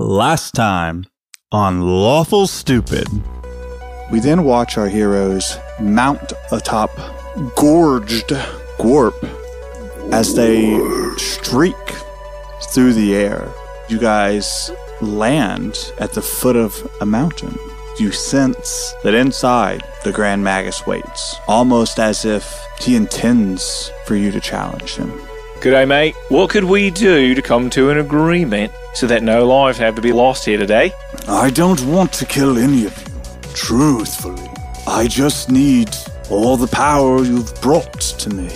Last time on Lawful Stupid. We then watch our heroes mount atop gorged Gorp as they streak through the air. You guys land at the foot of a mountain. You sense that inside the Grand Magus waits, almost as if he intends for you to challenge him. G'day, mate. What could we do to come to an agreement so that no lives have to be lost here today? I don't want to kill any of you, truthfully. I just need all the power you've brought to me.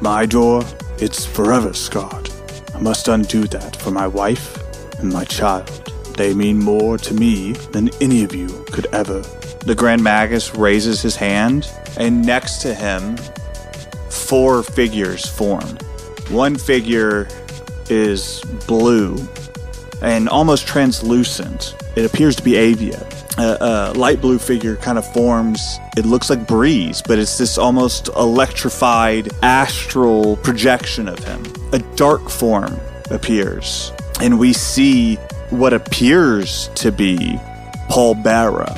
My door, it's forever scarred. I must undo that for my wife and my child. They mean more to me than any of you could ever. The Grand Magus raises his hand, and next to him, 4 figures form. One figure is blue and almost translucent. It appears to be Avia. A light blue figure kind of forms. It looks like Breeze, but it's this almost electrified astral projection of him. A dark form appears, and we see what appears to be Paul Barrow.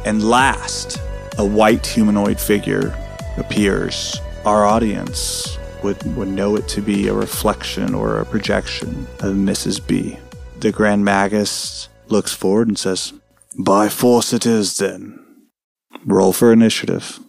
And last, a white humanoid figure appears. Our audience would know it to be a reflection or a projection of Mrs. B. The Grand Magus looks forward and says, "By force it is, then. Roll for initiative."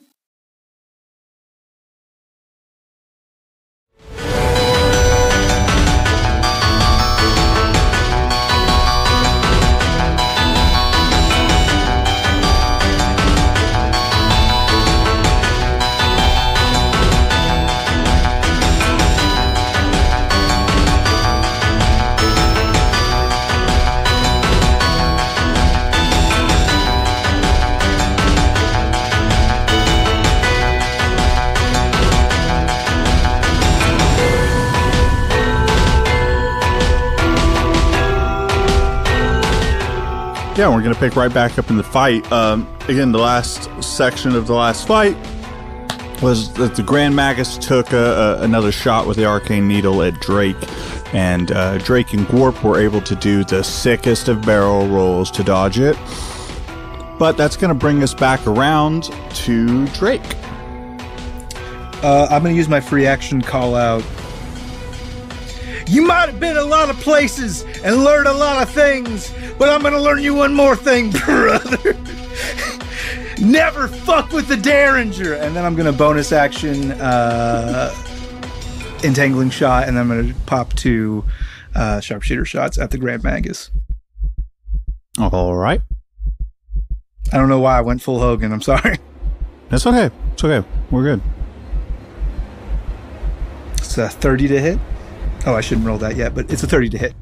Yeah, we're going to pick right back up in the fight. Again, the last section of the last fight was that the Grand Magus took another shot with the Arcane Needle at Drake, and Drake and Gorp were able to do the sickest of barrel rolls to dodge it. But that's going to bring us back around to Drake. I'm going to use my free action call out. You might have been a lot of places and learned a lot of things, but I'm going to learn you one more thing, brother. Never fuck with the Derringer. And then I'm going to bonus action Entangling Shot, and then I'm going to pop 2 Sharpshooter shots at the Grand Magus. All right. I don't know why I went full Hogan. I'm sorry. That's okay. It's okay. We're good. It's a 30 to hit. Oh, I shouldn't roll that yet, but it's a 30 to hit.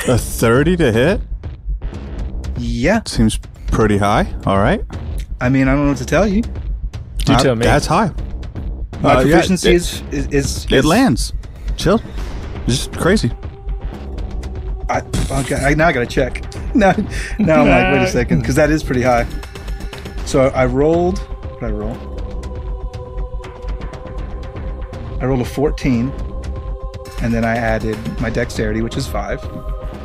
A 30 to hit? Yeah. Seems pretty high. All right. I mean, I don't know what to tell you. You tell me. That's high. My proficiency is It lands. Chill. Just crazy. Okay, now I gotta check. Now I'm like, wait a second, because that is pretty high. So I rolled. What did I roll? I rolled a 14, and then I added my dexterity, which is 5,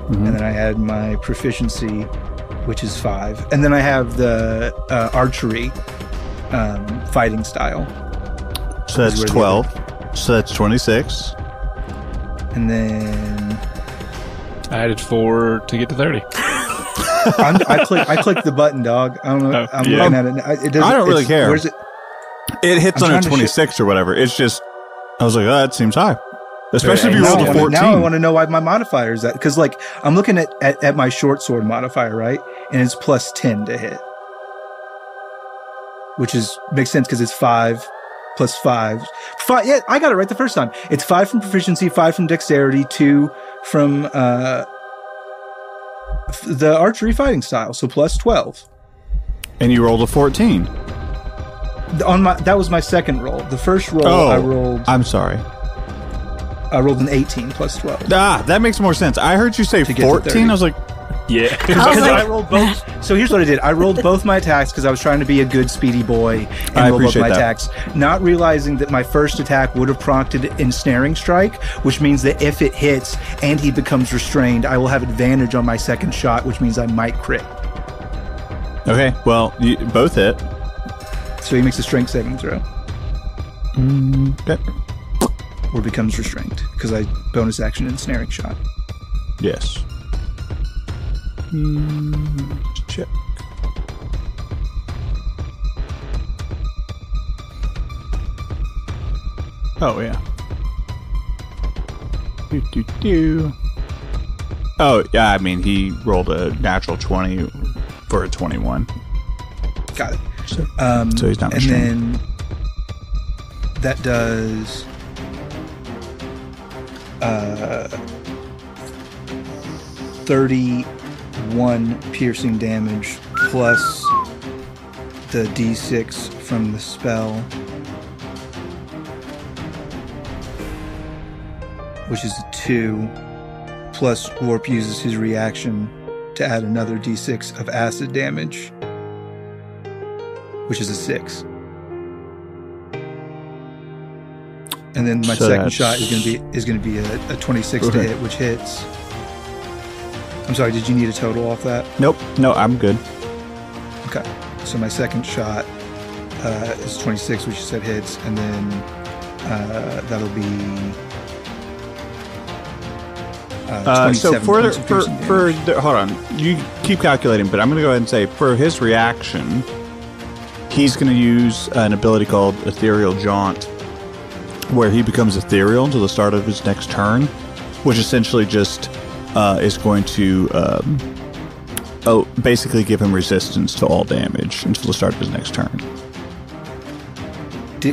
and then I add my proficiency, which is 5, and then I have the archery fighting style. So that's 12. So that's 26. And then I added 4 to get to 30. I clicked the button, dog. I don't know. I'm looking at it. It doesn't, I don't really care. Where's it? It hits I'm on a trying to 26 or whatever. It's just, I was like, oh, that seems high. Especially if you rolled a 14. Now I want to know why my modifier is that. Because, like, I'm looking at my short sword modifier, right? And it's plus 10 to hit. Which makes sense because it's 5 plus 5. Yeah, I got it right the first time. It's 5 from proficiency, 5 from dexterity, 2 from the archery fighting style. So plus 12. And you rolled a 14. That was my second roll. The first roll I rolled. I'm sorry. I rolled an 18 plus 12. That makes more sense. I heard you say 14. I was like, Yeah. Because like- I rolled both. So here's what I did. I rolled both my attacks because I was trying to be a good speedy boy and I roll both appreciate my that. attacks, not realizing that my first attack would have prompted ensnaring strike, which means that if it hits and he becomes restrained, I will have advantage on my second shot, which means I might crit. Okay, well, you both hit. So he makes a strength saving throw Okay. or becomes restrained because I bonus action ensnaring shot. Yes. Check. Oh, yeah. Do. Oh, yeah, I mean, he rolled a natural 20 for a 21. Got it. So he's not And restrained. then that does 31 piercing damage plus the d6 from the spell, which is a 2, plus Warp uses his reaction to add another d6 of acid damage, which is a 6. And then my So second that's- shot is gonna be a 26 to Okay. hit, which hits. I'm sorry, did you need a total off that? Nope. No, I'm good. Okay. So my second shot is 26, which you said hits, and then that'll be 27 So for points of piercing damage. hold on, you keep calculating, but I'm going to go ahead and say for his reaction, he's going to use an ability called Ethereal Jaunt, where he becomes ethereal until the start of his next turn, which essentially just is going to basically give him resistance to all damage until the start of his next turn.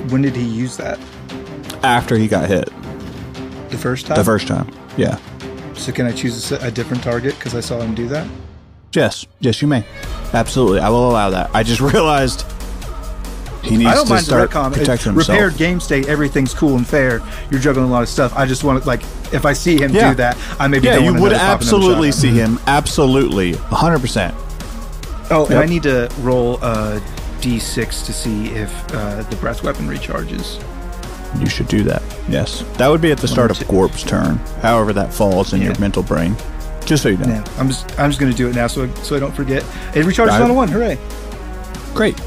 When did he use that? After he got hit, The first time? the first time. Yeah. So can I choose a different target because I saw him do that? Yes, you may. Absolutely, I will allow that. I just realized he needs I don't to mind the start retcon. protecting It's himself. repaired game state, everything's cool and fair. You're juggling a lot of stuff. I just want to, like, if I see him Yeah. do that, I maybe Yeah, don't you want would another pop another absolutely shot. see him. Absolutely, 100%. Oh, and Yep. I need to roll a d6 to see if the breath weapon recharges. You should do that. Yes, that would be at the start of Gorp's turn. However, that falls in your Yeah. mental brain. Just so you know. Yeah, I'm just gonna do it now so I don't forget. It recharges on a 1. Hooray! Great.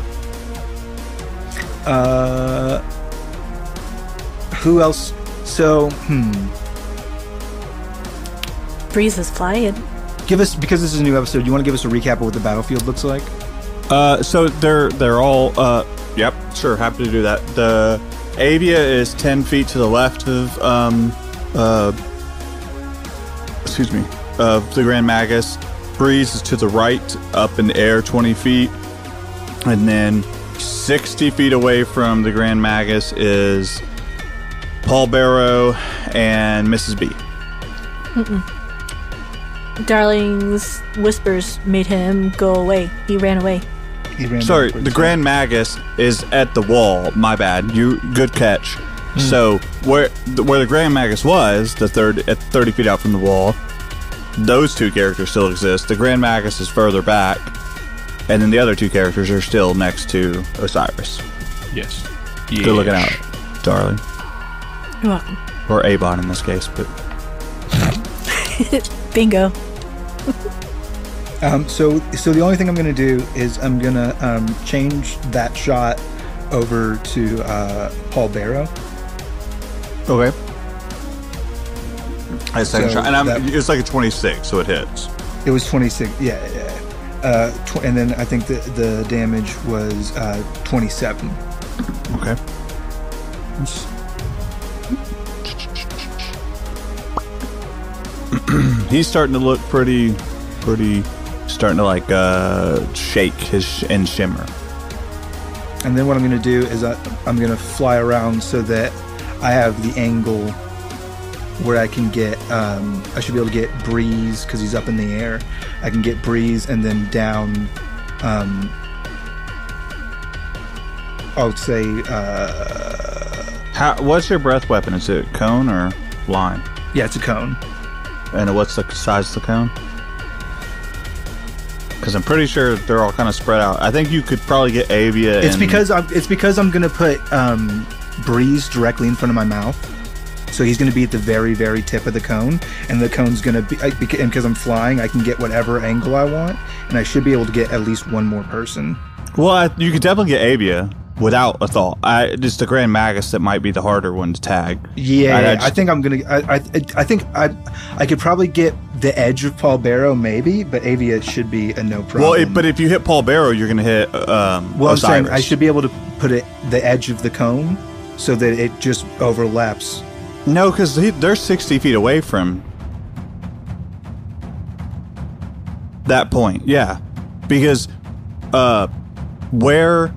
Who else? So, Breeze is flying. give us, because this is a new episode. You want to give us a recap of what the battlefield looks like? So they're all. Yep. Sure. Happy to do that. The Avia is 10 feet to the left of of the Grand Magus. Breeze is to the right, up in the air 20 feet, and then 60 feet away from the Grand Magus is Paul Barrow and Mrs. B. Darling's whispers made him go away. He ran away. He ran Sorry, backwards. the Grand Magus is at the wall. My bad. You good catch. So where the Grand Magus was, at 30 feet out from the wall, those two characters still exist. The Grand Magus is further back, and then the other two characters are still next to Osiris. Yes. Good looking out, darling, You're welcome. or Avon in this case. But Bingo. So the only thing I'm going to do is I'm going to change that shot over to Paul Barrow. okay, a second So shot, and that- it's like a 26, so it hits. It was 26. Yeah. And then I think the damage was 27. Okay. He's starting to look pretty starting to like shake and shimmer. And then what I'm going to do is I'm going to fly around so that I have the angle where I can get, I should be able to get Breeze because he's up in the air. I can get Breeze and then down, I would say, What's your breath weapon? Is it cone or line? yeah, it's a cone. And what's the size of the cone? Because I'm pretty sure they're all kind of spread out. I think you could probably get Avia. It's because I'm gonna put Breeze directly in front of my mouth, so he's gonna be at the very, very tip of the cone, and the cone's gonna be. And because I'm flying, I can get whatever angle I want, and I should be able to get at least one more person. Well, you could definitely get Avia without a thought. It's the Grand Magus that might be the harder one to tag. Yeah, I think I'm gonna. I think I could probably get the edge of Paul Barrow, maybe, but Avia should be a no problem. Well, but if you hit Paul Barrow, you're gonna hit. Well, I'm saying I should be able to put it the edge of the cone so that it just overlaps. No, because they're 60 feet away from that point. Yeah, because where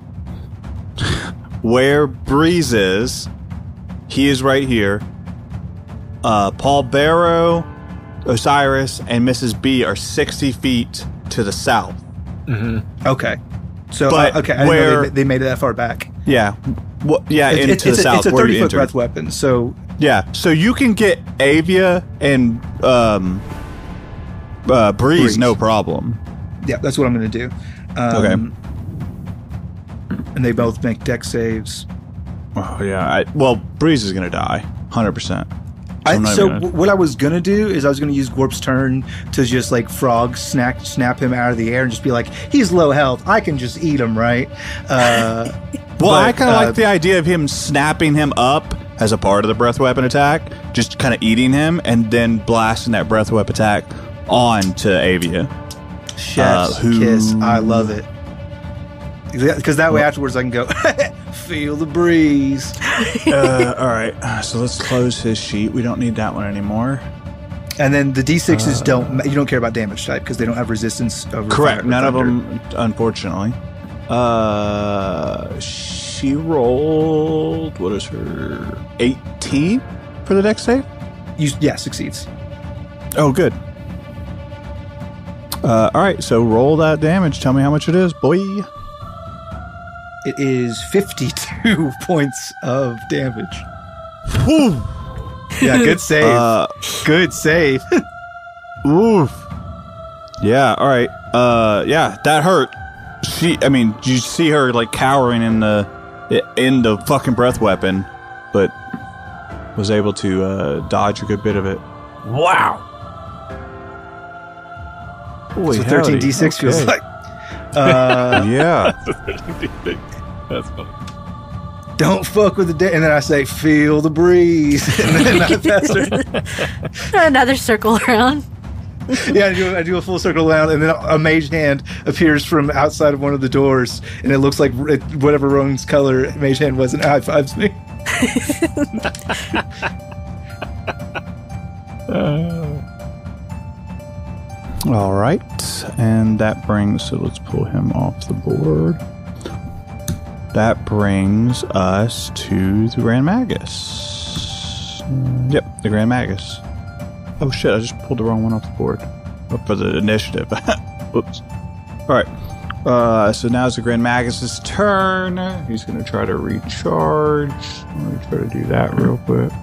Breeze is, he is right here. Paul Barrow, Osiris, and Mrs. B are 60 feet to the south. Mm-hmm. Okay. So, but I didn't know they made it that far back. Yeah. Well, yeah, into the south. It's a 30-foot breath weapon, so... Yeah, so you can get Avia and Breeze, no problem. Yeah, that's what I'm going to do. Okay. And they both make deck saves. Oh, yeah. Well, Breeze is going to die, 100%. What I was going to do is I was going to use Gorp's turn to just, like, frog snap him out of the air and just be like, he's low health. I can just eat him, right? Well, I kind of like the idea of him snapping him up as a part of the breath weapon attack, just kind of eating him, and then blasting that breath weapon attack onto Avia. Chef's kiss. I love it. Because that way afterwards I can go, feel the breeze. All right, so let's close his sheet. We don't need that one anymore. And then the D6s you don't care about damage type because they don't have resistance over correct. fire, None of them, unfortunately. She rolled, what is her, 18 for the dex save? Yeah, succeeds. Oh, good. All right, so roll that damage. Tell me how much it is, boy. It is 52 points of damage. Whew. Yeah, good save. Good save. Oof. Yeah, all right. Yeah, that hurt. You see her like cowering in the fucking breath weapon, but was able to dodge a good bit of it. Wow. Holy so 13d6 feels like. Yeah. That's funny. Don't fuck with the and then I say, feel the breeze. And then I pass her. Another circle around. Yeah, I do a full circle around, and then a mage hand appears from outside of one of the doors, and it looks like whatever Rowan's color mage hand was, and high fives me. All right, and that brings, so let's pull him off the board. That brings us to the Grand Magus. Yep, the Grand Magus. Oh shit, I just pulled the wrong one off the board. For the initiative. Whoops. Alright. So now it's the Grand Magus' turn. He's going to try to recharge. I'm going to try to do that real quick.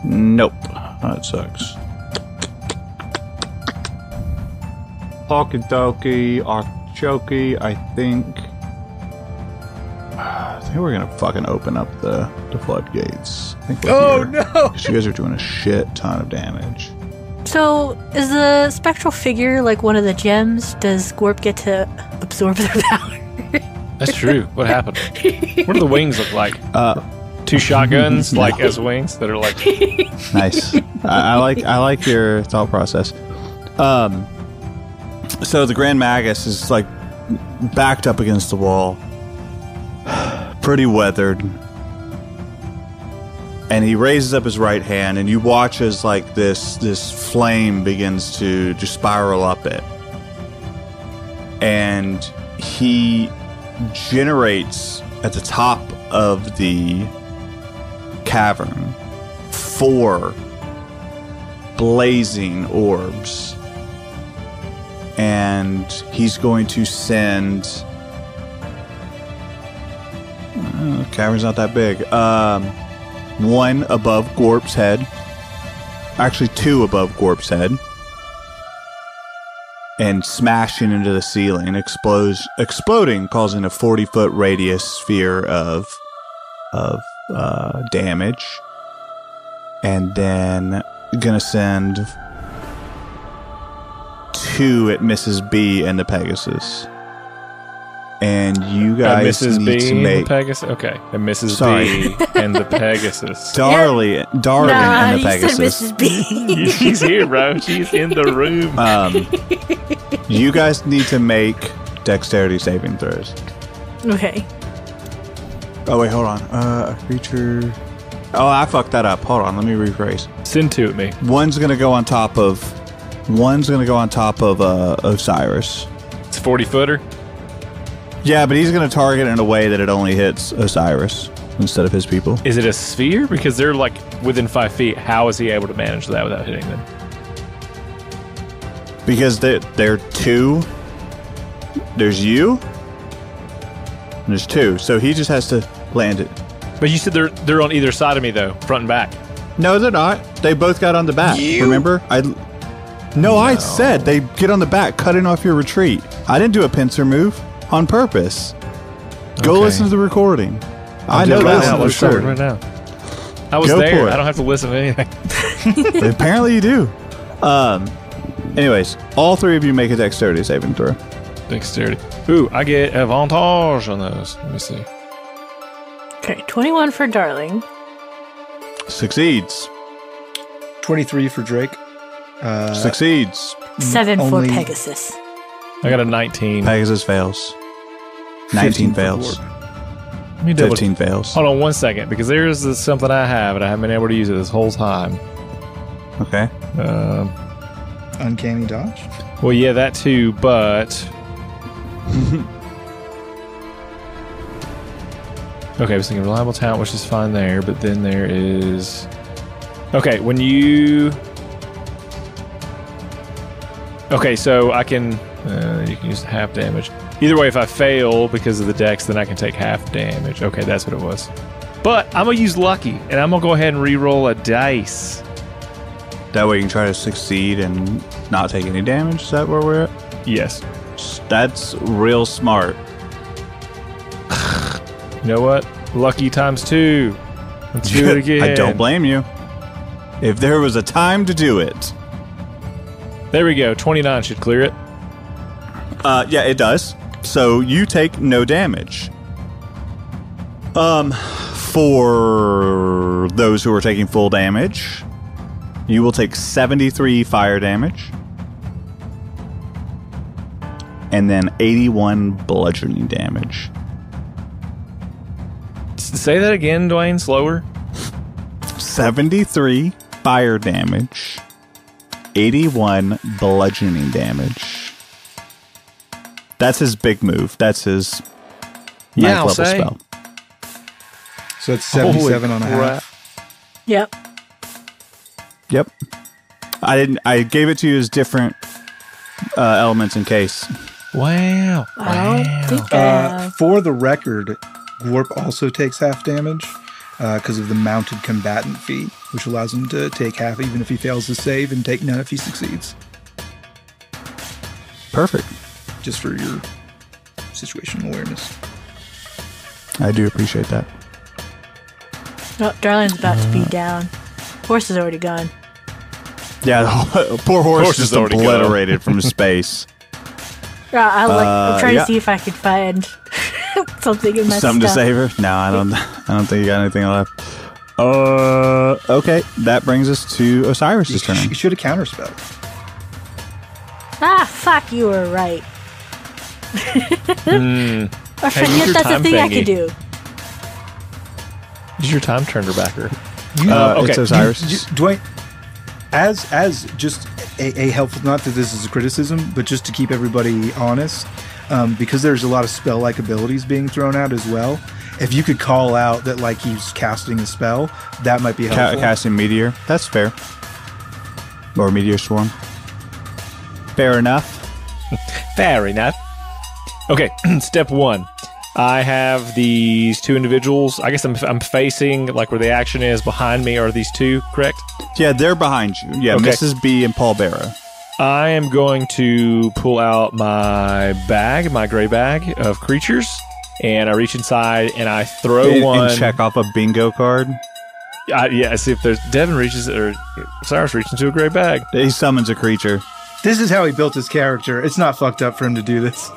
Nope. That sucks. Okie dokie, artichoke, I think we're gonna fucking open up the floodgates. I think no! Because you guys are doing a shit ton of damage. So, is the spectral figure like one of the gems? Does Gorp get to absorb their power? That's true. What happened? What do the wings look like? Two shotguns, like as wings that are like. Nice. I like your thought process. So the Grand Magus is like backed up against the wall, pretty weathered, and he raises up his right hand, and you watch as like this flame begins to just spiral up it, and he generates at the top of the cavern 4 blazing orbs. And he's going to send... the cavern's not that big. 1 above Gorp's head. Actually, 2 above Gorp's head. and smashing into the ceiling, exploding, causing a 40-foot radius sphere of damage. And then gonna send 2 at Mrs. B and the Pegasus. And you guys Mrs. need B to and make the Pegasus. Okay, and Mrs. Sorry. B and the Pegasus. Darling and the Pegasus. Said Mrs. B. She's here, bro. She's in the room. You guys need to make dexterity saving throws. Okay. Oh wait, hold on. A creature. Oh, I fucked that up. Hold on, let me rephrase. Send 2 at me. One's gonna go on top of Osiris. It's a 40-footer. Yeah, but he's gonna target it in a way that it only hits Osiris instead of his people. Is it a sphere? Because they're like within 5 feet. How is he able to manage that without hitting them? Because they're 2. There's you. And there's 2. So he just has to land it. But you said they're on either side of me though, front and back. No, they're not. They both got on the back. Remember? I said they get on the back, cutting off your retreat. I didn't do a pincer move on purpose. Go listen to the recording. I know right this now. for Let's start sure. right now. I was Go there. for it. I don't have to listen to anything. Apparently you do. Anyways, all 3 of you make a dexterity saving throw. Dexterity. Ooh, I get avantage on those. Let me see. Okay, 21 for Darling. Succeeds. 23 for Drake. Succeeds. 7 only- for Pegasus. I got a 19. Pegasus fails. 19 fails. Let me double 15 fails. Hold on 1 second, because there's something I have, and I haven't been able to use it this whole time. Okay. Uncanny dodge. Well, yeah, that too, but... Okay, I was thinking reliable talent, which is fine there, but then there is... Okay, when you... Okay, so I can... you can use half damage. Either way, if I fail because of the dex, then I can take half damage. Okay, that's what it was. But I'm going to use lucky, and I'm going to go ahead and re-roll a dice. That way you can try to succeed and not take any damage. Is that where we're at? Yes. That's real smart. You know what? Lucky times 2. Let's do it again. I don't blame you. If there was a time to do it. There we go. 29 should clear it. Yeah, it does. So you take no damage. For those who are taking full damage, you will take 73 fire damage. And then 81 bludgeoning damage. Say that again, Dwayne, slower. 73 fire damage. 81 bludgeoning damage. That's his big move. That's his ninth I'll level say. spell. So it's 77 on a Holy half. Yep. Yep. I gave it to you as different elements in case. Wow. I don't think I have. For the record, Gwarp also takes half damage because of the mounted combatant feat, which allows him to take half even if he fails to save and take none if he succeeds. Perfect. Just for your situational awareness. I do appreciate that. Oh, Darling's about to be down. Horse is already gone. Yeah, the poor horse Horse just is already obliterated from space. I'm trying yeah. to see if I can find something in my Something to stuff. save her? No, I don't think you got anything left. Okay, that brings us to Osiris' turn. You should have counterspelled. Ah, fuck, you were right. I Hey, use forget your that's a time thing I thingy. could do. Use your time turner backer. It's okay. Osiris. Dwayne, as just a helpful, not that this is a criticism, but just to keep everybody honest, because there's a lot of spell-like abilities being thrown out as well. If you could call out that like he's casting a spell, that might be helpful. Casting Meteor. That's fair. Or Meteor Swarm. Fair enough. Fair enough. Okay, step 1. I have these 2 individuals. I guess I'm facing, like where the action is behind me are these 2, correct? Yeah, they're behind you. Yeah, Okay. Mrs. B and Paul Barra. I am going to pull out my bag, my gray bag of creatures, and I reach inside and I throw one. And check off a bingo card. Yeah, see if there's Devin reaches or Cyrus reaches into a gray bag. He summons a creature. This is how he built his character. It's not fucked up for him to do this.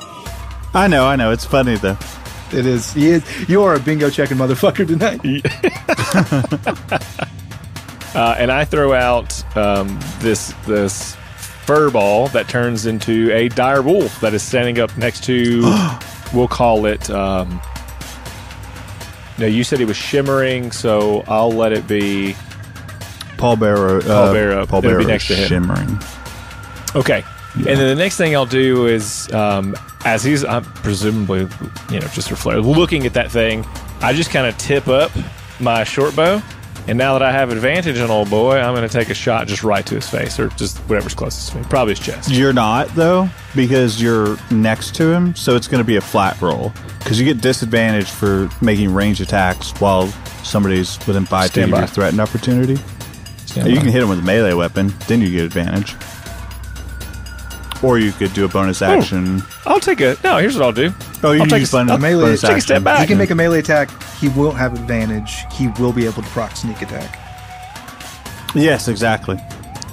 I know. It's funny though. It is. You are a bingo checking motherfucker tonight. And I throw out this fur ball that turns into a dire wolf that is standing up next to. We'll call it. No, you said he was shimmering, so I'll let it be. Paul Barrow. It'll be next to him. Shimmering. Okay. Yeah. And then the next thing I'll do is, as he's presumably, just for flair, looking at that thing, I just kind of tip up my short bow. And now that I have advantage on old boy, I'm going to take a shot just right to his face, or just whatever's closest to me. Probably his chest. You're not, though, because you're next to him, so it's going to be a flat roll. Because you get disadvantage for making range attacks while somebody's within 5 feet of your threat and opportunity. You can hit him with a melee weapon, then you get advantage. Or you could do a bonus action. I'll take a... No, here's what I'll do. Oh, you I'll take a melee. Take a step back. He can make a melee attack. He won't have advantage. He will be able to proc sneak attack. Yes, exactly.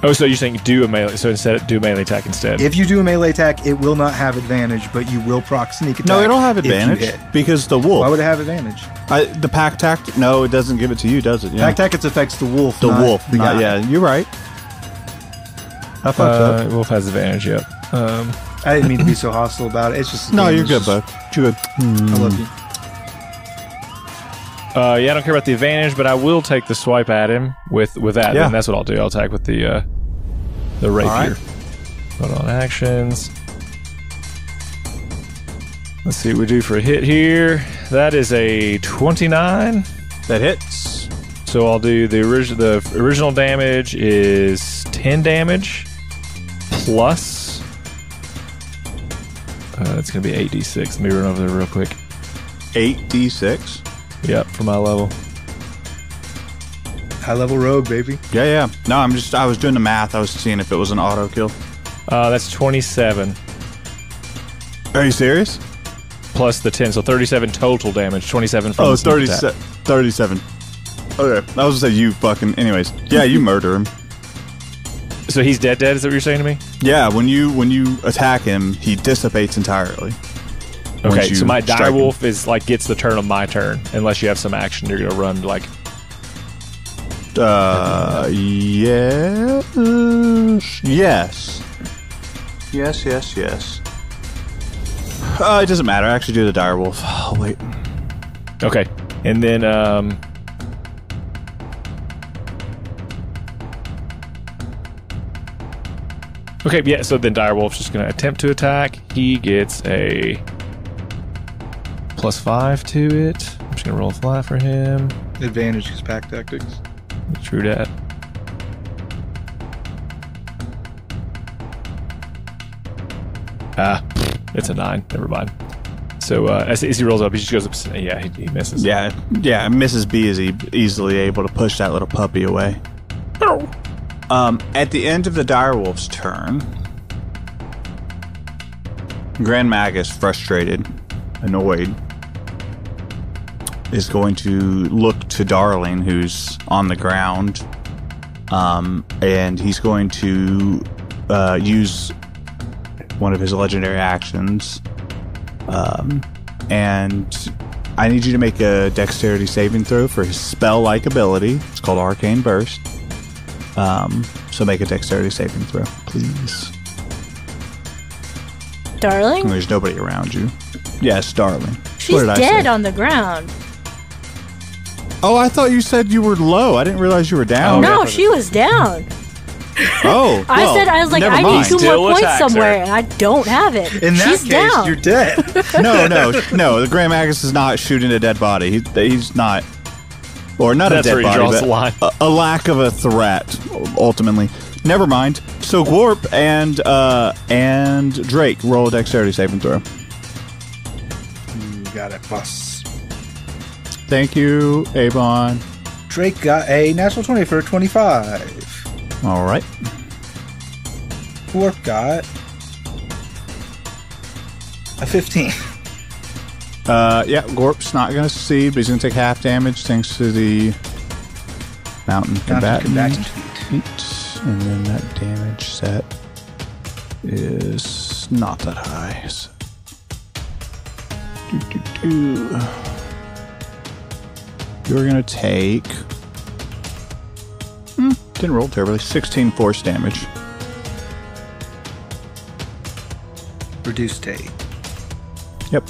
Oh, so you're saying do a melee... So instead, do a melee attack instead. If you do a melee attack, it will not have advantage, but you will proc sneak attack. No, it'll have advantage because the wolf. Why would it have advantage? The pack tactic? No, it doesn't give it to you, does it? Yeah. Pack tactics affects the wolf. The wolf. The guy. Yeah, you're right. I fucked up. Wolf has advantage, yep. I didn't mean to be so hostile about it. It's just... No, you're good, bud. You're good. I love you. Yeah, I don't care about the advantage, but I will take the swipe at him with that. Yeah. And that's what I'll do. I'll attack with the rapier. Right. Put on actions. Let's see what we do for a hit here. That is a 29. That hits. So I'll do the original damage is 10 damage plus. It's going to be 8d6. Let me run over there real quick. 8d6? Yep, for my level. High level rogue, baby. Yeah. No, I was doing the math. I was seeing if it was an auto kill. That's 27. Are you serious? Plus the 10, so 37 total damage. 27 from the 37. Okay. I was going to say you fucking... Anyways. Yeah, you murder him. So he's dead, is that what you're saying to me? Yeah, when you attack him, he dissipates entirely. Okay, so my direwolf is like gets the turn on my turn, unless you have some action you're gonna run like. Yes. It doesn't matter. I actually do the direwolf. Oh wait. Okay, and then Okay, yeah, so then Direwolf's just going to attempt to attack. He gets a +5 to it. I'm just going to roll a flat for him. Advantage is pack tactics. True that. It's a 9. Never mind. So as he rolls up, he just goes up. Yeah, he misses. Yeah, Mrs. B is easily able to push that little puppy away. At the end of the direwolf's turn, Grand Magus, frustrated, annoyed, is going to look to Darling, who's on the ground, and he's going to use one of his legendary actions. And I need you to make a dexterity saving throw for his spell-like ability. It's called Arcane Burst. So make a dexterity saving throw, please. Darling? And there's nobody around you. Yes, Darling. She's dead on the ground. Oh, I thought you said you were low. I didn't realize you were down. No, she was down. Oh, well, I was like, I need 2 more points somewhere, and I don't have it. In that She's case, down. you're dead. No. The Grand Magus is not shooting a dead body. He's not, or not That's a dead where he draws body, the line. but a lack of a threat. Ultimately, never mind. So Glorp and Drake roll a dexterity saving throw. You got it, boss. Thank you, Avon. Drake got a natural 20 for 25. All right. Gorp got a 15. Yeah, Gorp's not going to succeed, but he's going to take half damage thanks to the mountain combatant feat. And then that damage set is not that high. So. You're going to take... didn't roll terribly. 16 force damage. Reduced to 8. Yep.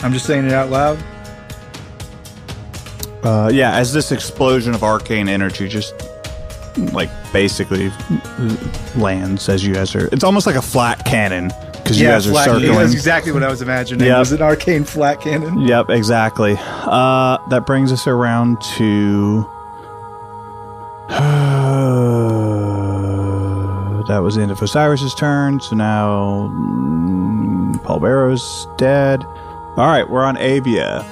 I'm just saying it out loud. Yeah, as this explosion of arcane energy just like basically lands as you guys are. It's almost like a flat cannon because you guys are circling. That's exactly what I was imagining. Yep. It was an arcane flat cannon. Yep, exactly. That brings us around to. That was the end of Osiris's turn. So now Paul Barrow's dead. All right, we're on Avia.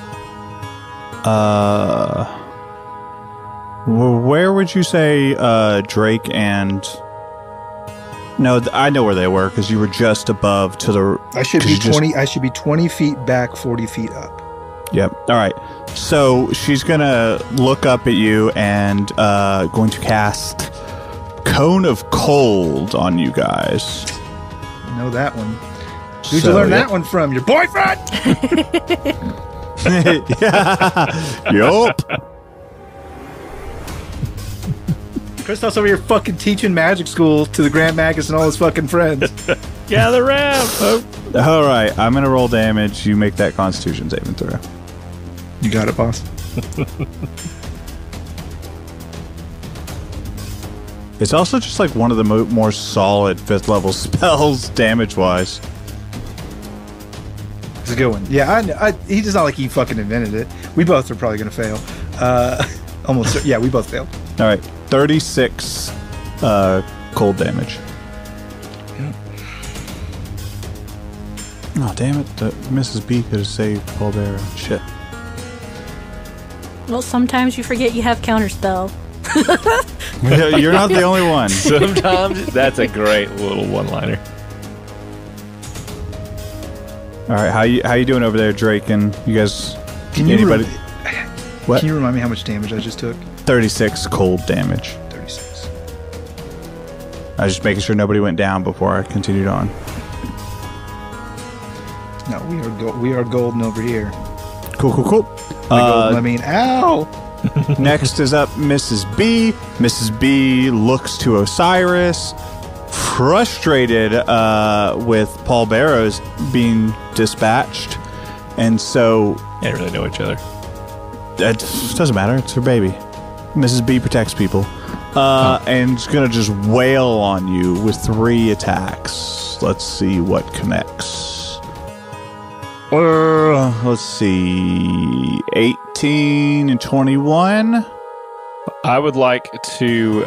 Where would you say Drake and... No, I know where they were because you were just above to the... I should be 20. I should be 20 feet back, 40 feet up. Yep. All right. So she's gonna look up at you and going to cast Cone of Cold on you guys. I know that one. Who'd you learn that one from? Your boyfriend? Yeah. Yup. Christoph's over here fucking teaching magic school to the Grand Magus and all his fucking friends. Gather round, folks. All right. I'm going to roll damage. You make that Constitution saving throw. You got it, boss. It's also just like one of the more solid 5th level spells damage-wise. It's a good one. Yeah, he does not like he fucking invented it. We both are probably going to fail. Almost. Yeah, we both failed. All right. 36 cold damage. Yep. Oh, damn it. Mrs. B could have saved Paul Barrow. Shit. Well, sometimes you forget you have counterspell. You're not the only one. Sometimes that's a great little one-liner. All right, how you doing over there, Drake? And you guys? Can anybody? What? Can you remind me how much damage I just took? 36 cold damage. 36. I was just making sure nobody went down before I continued on. No, we are golden over here. Cool. I mean, ow! Next is up Mrs. B. Mrs. B looks to Osiris, frustrated with Paul Barrows being dispatched, and so They didn't really know each other. it doesn't matter. It's her baby. Mrs. B protects people, and is gonna just wail on you with 3 attacks. Let's see what connects. Let's see, 18 and 21. I would like to.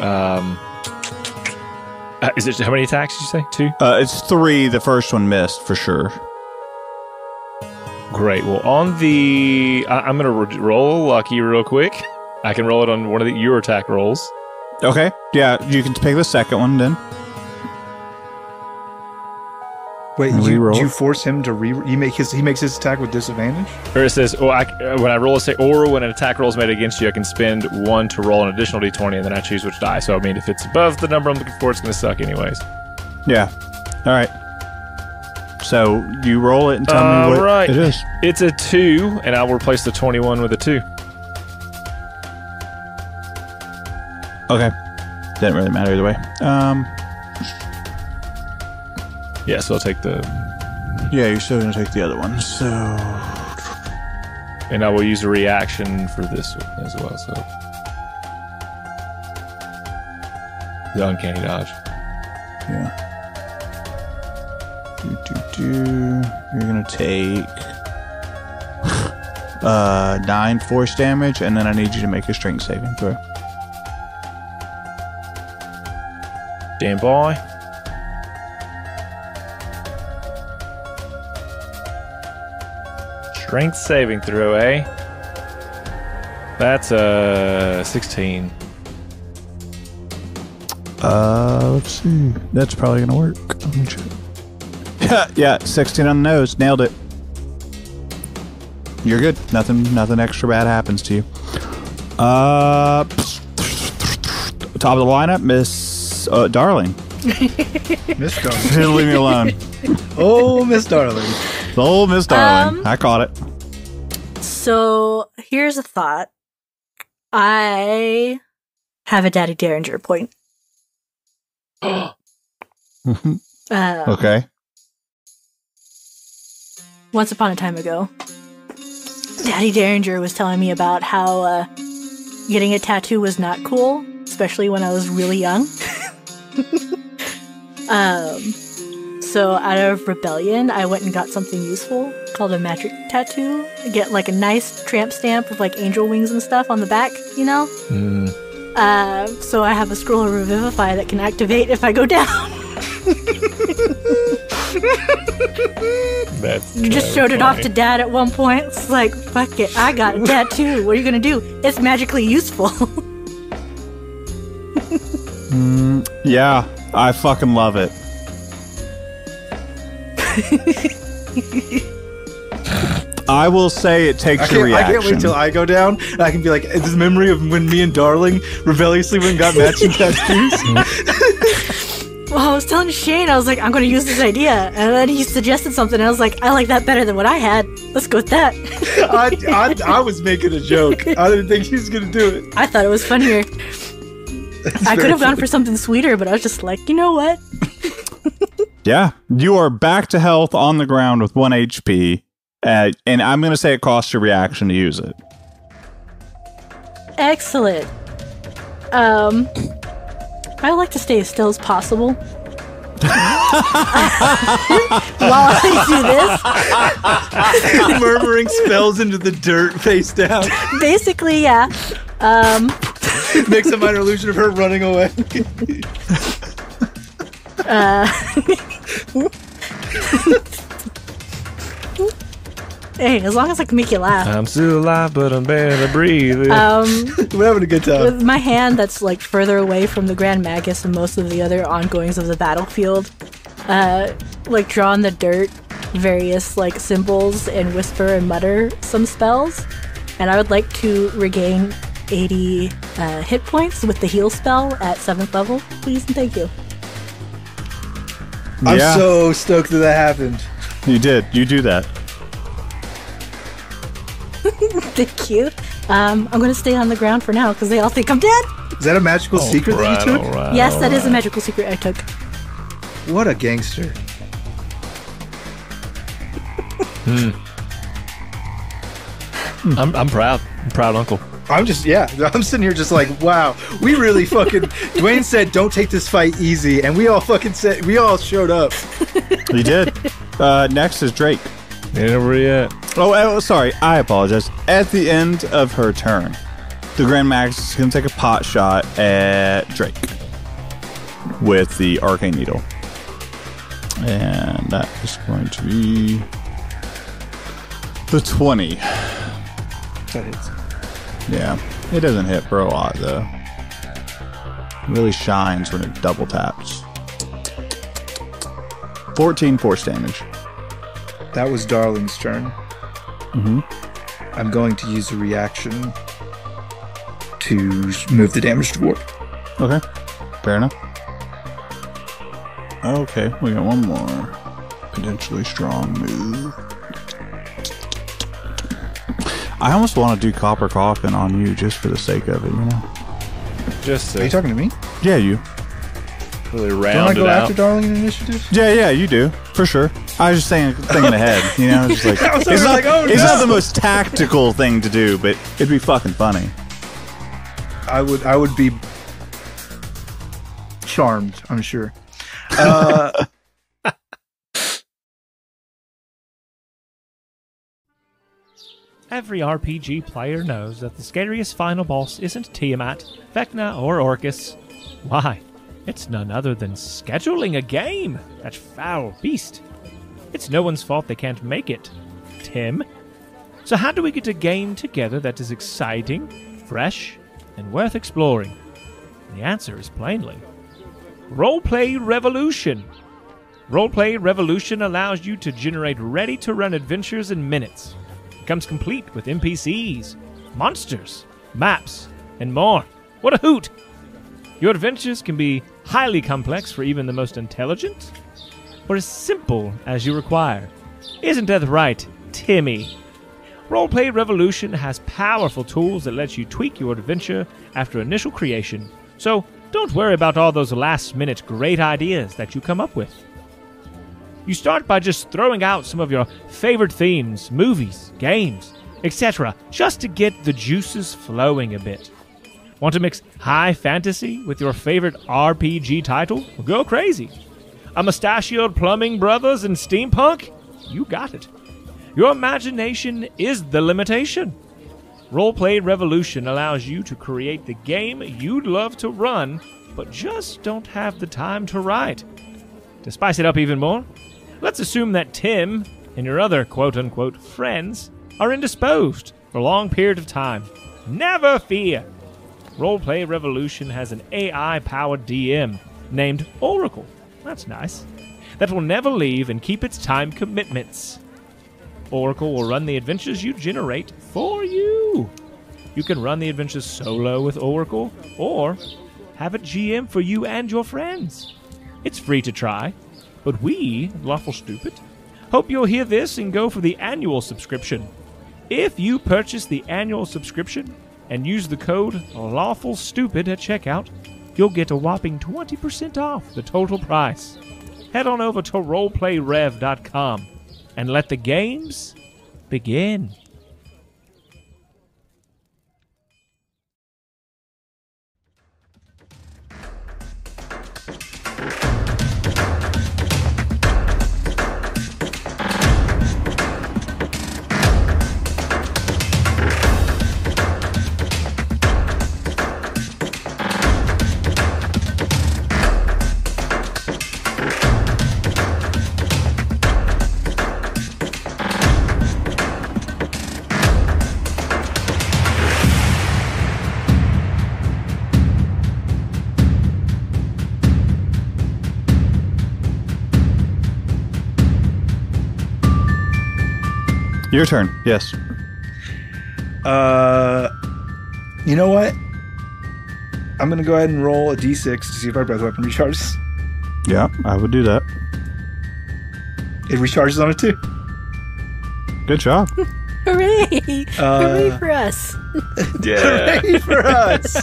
Is it how many attacks did you say? 2? It's 3. The first one missed for sure. Great. Well, on the, I'm gonna roll lucky real quick. I can roll it on one of your attack rolls. Okay. Yeah, you can pick the second one then. Wait, And you reroll. you force him to he makes his attack with disadvantage? Or it says, when I roll or when an attack roll is made against you, I can spend 1 to roll an additional d20, and then I choose which die. So I mean, if it's above the number I'm looking for, it's gonna suck anyways. Yeah. All right. So you roll it and tell me what right. it is. It's a 2, and I'll replace the 21 with a 2. Okay. Didn't really matter either way. Yeah, so I'll take the, Yeah, you're still gonna take the other one. So and I will use a reaction for this one as well. So the uncanny dodge. yeah. You're gonna take 9 force damage, and then I need you to make a strength saving throw. Stand by. Strength saving throw, eh? That's a 16. Let's see. That's probably gonna work. Let me check. Yeah, 16 on the nose. Nailed it. You're good. Nothing extra bad happens to you. Top of the lineup, Miss Darling. Miss Darling. Leave me alone. Oh, Miss Darling. Oh, Miss Darling. I caught it. So here's a thought. I have a Daddy Derringer point. Okay. Once upon a time ago, Daddy Derringer was telling me about how getting a tattoo was not cool, especially when I was really young. So out of rebellion, I went and got something useful called a magic tattoo. Get like a nice tramp stamp with like angel wings and stuff on the back, you know? So I have a scroll of Revivify that can activate if I go down. You just showed it off to Dad at one point. It's like, fuck it, I got a tattoo. What are you gonna do? It's magically useful. Yeah, I fucking love it. I will say it takes your reaction. I can't wait till I go down and I can be like, this memory of when me and Darling rebelliously went and got matching tattoos. Well, I was telling Shane, I was like, I'm going to use this idea. And then he suggested something, and I was like, I like that better than what I had. Let's go with that. I was making a joke. I didn't think he was going to do it. I thought it was funnier. I could have gone for something sweeter, but I was just like, you know what? Yeah, you are back to health on the ground with 1 HP. And I'm going to say it costs your reaction to use it. Excellent. I would like to stay as still as possible. While I do this. Murmuring spells into the dirt face down. Basically, yeah. Makes a minor illusion of her running away. Hey, as long as I can make you laugh. I'm still alive, but I'm barely breathing. We're having a good time. With my hand that's like further away from the Grand Magus and most of the other ongoings of the battlefield, like draw in the dirt various like symbols and whisper and mutter some spells. And I would like to regain 80 hit points with the heal spell at 7th level, please and thank you. I'm so stoked that happened. You did. You do that. Thank you. I'm going to stay on the ground for now because they all think I'm dead. Is that a magical secret that you took? Yes, that is a magical secret I took. What a gangster. I'm proud. I'm proud, Uncle. I'm sitting here just like, wow, we really fucking, Dwayne said, don't take this fight easy, and we all showed up. You did. Next is Drake. Ain't over yet. Oh, sorry. I apologize. At the end of her turn, the Grand Magus is going to take a pot shot at Drake with the Arcane Needle. And that is going to be the 20. That hits. Yeah. It doesn't hit for a lot, though. It really shines when it double taps. 14 force damage. That was Darling's turn. Mm-hmm. I'm going to use a reaction to move the damage to Warp. Okay. Fair enough. Okay, we got one more potentially strong move. I almost want to do Copper Coffin on you just for the sake of it, you know? Just Are you talking to me? Yeah, you. really Don't I round go it out. after Darling in initiative? Yeah, you do. For sure. I was just thinking ahead, you know? Just like, I was it's not, like, oh, it's no. not the most tactical thing to do, but it'd be fucking funny. I would be charmed, I'm sure. Every RPG player knows that the scariest final boss isn't Tiamat, Vecna, or Orcus. Why? It's none other than scheduling a game, that foul beast. It's no one's fault they can't make it, Tim. So how do we get a game together that is exciting, fresh, and worth exploring? The answer is plainly Roleplay Revolution. Roleplay Revolution allows you to generate ready-to-run adventures in minutes. It comes complete with NPCs, monsters, maps, and more. What a hoot! Your adventures can be highly complex for even the most intelligent, or as simple as you require. Isn't that right, Timmy? Roleplay Revolution has powerful tools that let you tweak your adventure after initial creation, so don't worry about all those last-minute great ideas that you come up with. You start by just throwing out some of your favorite themes, movies, games, etc., just to get the juices flowing a bit. Want to mix high fantasy with your favorite RPG title? Well, go crazy. A mustachioed plumbing brothers and steampunk? You got it. Your imagination is the limitation. Roleplay Revolution allows you to create the game you'd love to run, but just don't have the time to write. To spice it up even more, let's assume that Tim and your other quote-unquote friends are indisposed for a long period of time. Never fear. Roleplay Revolution has an AI-powered DM named Oracle. That's nice. That will never leave and keep its time commitments. Oracle will run the adventures you generate for you. You can run the adventures solo with Oracle, or have it GM for you and your friends. It's free to try, but we, Lawful Stupid, hope you'll hear this and go for the annual subscription. If you purchase the annual subscription and use the code Lawful Stupid at checkout, you'll get a whopping 20% off the total price. Head on over to roleplayrev.com and let the games begin. Your turn. Yes. You know what? I'm gonna go ahead and roll a d6 to see if our breath weapon recharges. Yeah, I would do that. It recharges on it too. Good job. Hooray! Hooray for us. Yeah. Hooray for us.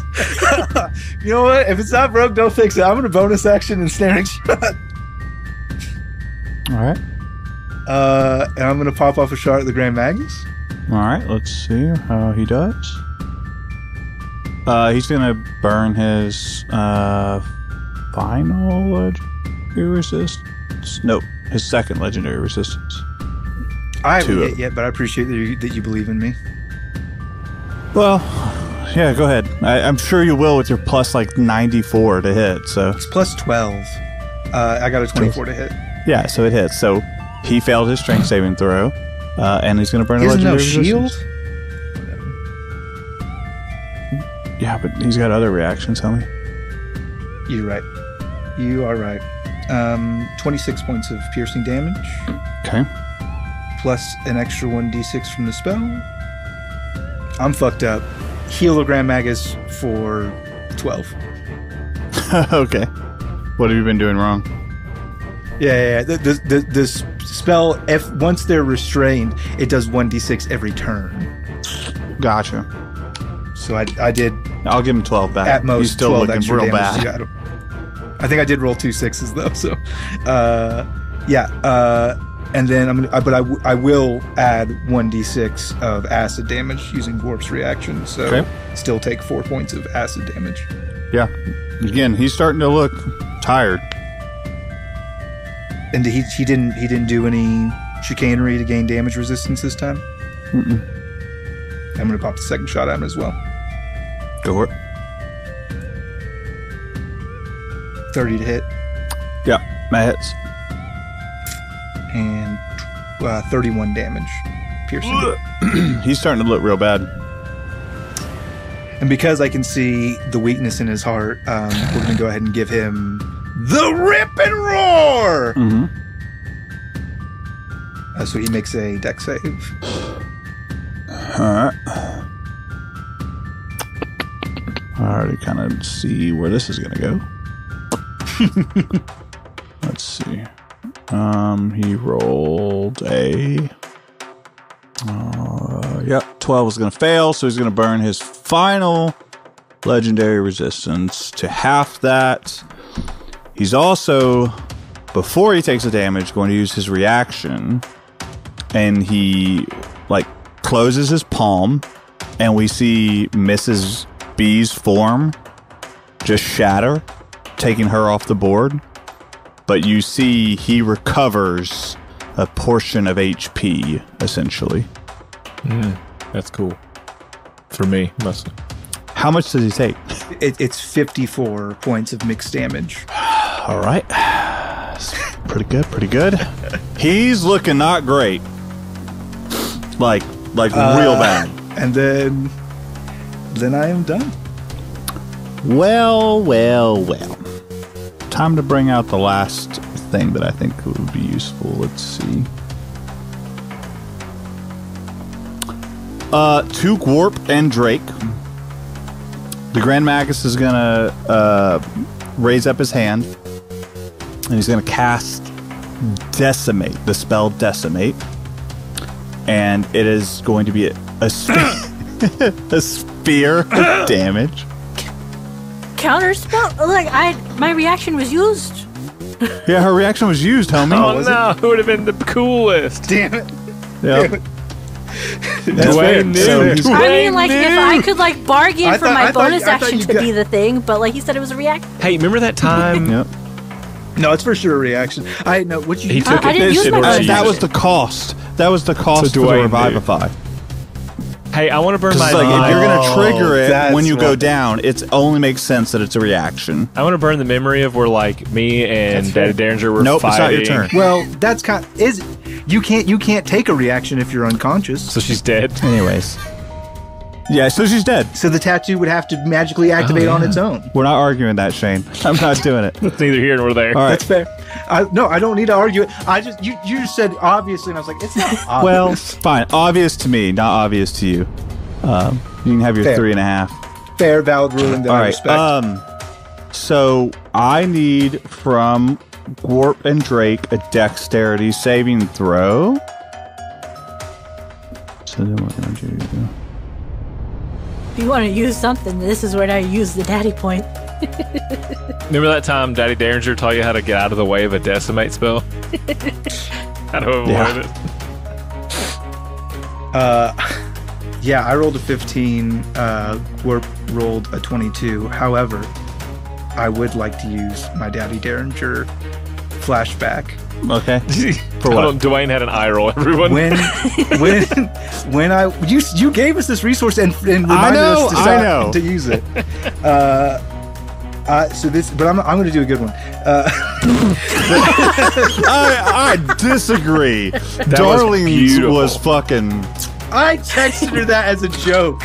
You know what? If it's not broke, don't fix it. I'm gonna bonus action and snaring shot. All right. And I'm gonna pop off a shot at the Grand Magus. All right. Let's see how he does. He's gonna burn his final legendary resistance. Nope, his second legendary resistance. I haven't hit yet, but I appreciate that you believe in me. Well, yeah. Go ahead. I'm sure you will with your plus like 94 to hit. So It's plus 12. I got a 24 to hit. yeah, so it hits. So he failed his strength saving throw, and he's gonna burn He a has no legendary shield? resistance. Yeah, but he's got other reactions, homie. You're right. You are right. 26 points of piercing damage, Okay. plus an extra 1d6 from the spell. I'm fucked up. Heal the Grand Magus for 12. Okay. What have you been doing wrong? Yeah. The spell, once they're restrained, it does 1d6 every turn. Gotcha. So I did I'll give him 12 back. at most He's still 12 looking extra real damage. bad. Yeah, I think I did roll 2 6s though. So, and then I will add 1d6 of acid damage using Warp's reaction. So Okay. still take 4 points of acid damage. Yeah. Again, he's starting to look tired. And he didn't do any chicanery to gain damage resistance this time. Mm-mm. I'm gonna pop the second shot at him as well. Go for it. 30 to hit Yeah, that hits. and 31 damage piercing. He's starting to look real bad. And because I can see the weakness in his heart, we're going to go ahead and give him the Rip and Roar. Mm-hmm. So he makes a deck save. Alright. I already kind of see where this is going to go. Let's see. He rolled a... Yep, 12 was going to fail, so he's going to burn his final legendary resistance to half that. He's also, before he takes the damage, going to use his reaction, and he, like, closes his palm, and we see Mrs. B's form just shatter, taking her off the board. But you see he recovers a portion of HP, essentially. That's cool. For me, mostly. How much does he take? It's 54 points of mixed damage. All right. Pretty good, pretty good. He's looking not great. Like real bad. And then I am done. Well. Time to bring out the last thing that I think would be useful. Let's see. To Gwarp and Drake. The Grand Magus is gonna raise up his hand, and he's gonna cast Decimate, the spell Decimate, and it is going to be a sphere of damage. Counterspell? Like, my reaction was used. Yeah, her reaction was used, homie. Oh no, it would have been the coolest. Damn it. Yep. Dwayne knew. So I mean, like, if I could, like, bargain for my bonus I thought action you to got- be the thing, but, like, he said it was a reaction. Hey, remember that time? Yep. No, it's for sure a reaction. I know what you. He took I it didn't use in my order to bonus That use was it. the cost. That was the cost So for the Dwayne Revivify. Hey, I want to burn Because my. like, if you're gonna trigger it that's when you go right. down, it only makes sense that it's a reaction. I want to burn the memory of where like me and Daddy Derringer were Nope, it's not fighting. your turn. Well, that's kind. You can't take a reaction if you're unconscious. So she's dead. Anyways. Yeah, so she's dead. So the tattoo would have to magically activate on its own. We're not arguing that, Shane. I'm not doing it. It's neither here nor there. All right. That's fair. No, I don't need to argue it. You just said obviously, and I was like, it's not obvious. Well, fine. Obvious to me, not obvious to you. You can have your Fair. 3.5. Fair, valid ruling that All I right. respect. So I need from Gwarp and Drake a dexterity saving throw. So then we're gonna do. If you want to use something, this is where I use the daddy point. Remember that time Daddy Derringer taught you how to get out of the way of a decimate spell? How to avoid it? Yeah, I rolled a 15. Warp rolled a 22. However, I would like to use my Daddy Derringer flashback. Okay. For Hold what? on, Dwayne had an eye roll, everyone. When you gave us this resource and reminded us I know. to use it. So this, but I'm going to do a good one. I disagree. was Darlings beautiful. was fucking, I texted her that as a joke.